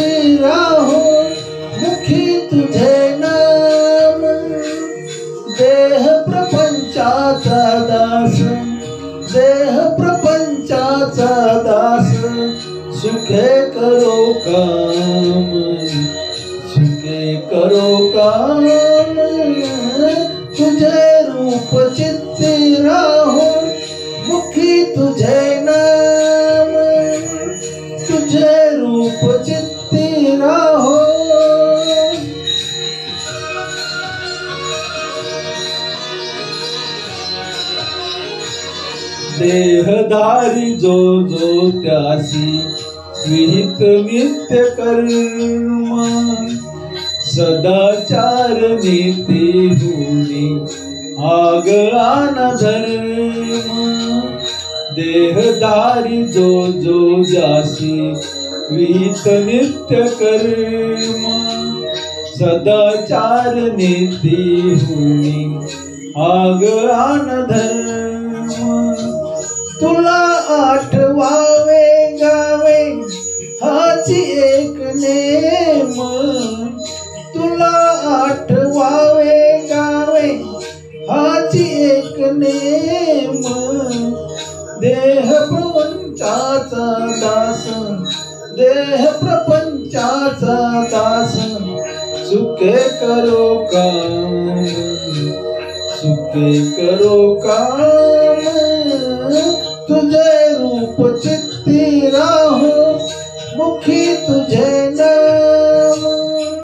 चित्ती राहो मुखी तुझे नाम। देह प्रपंचाचा दास, देह प्रपंचाचा दास, सुखे करो काम, सुखे करो काम। तुझे रूप चित्ती राहो मुखी तुझे नाम, तुझे रूप चित्ती राहो। देहधारी जो जो त्यासी विहित नित्य कर्म, सदाचार नीती गुणी आगळा न धर्म। देहधारी जो जो जासी विहित नित्य कर्म, सदाचार नीती गुणी आगळा न धर्म। तुला आठवावे गावे हाची एक नेम, तुला आठवावे गावे हाची एक नेम। देह प्रपंचाचा दास, देह प्रपंचाचा दास, सुखे करो काम, सुखे करो काम। तुझे रूप चित्ती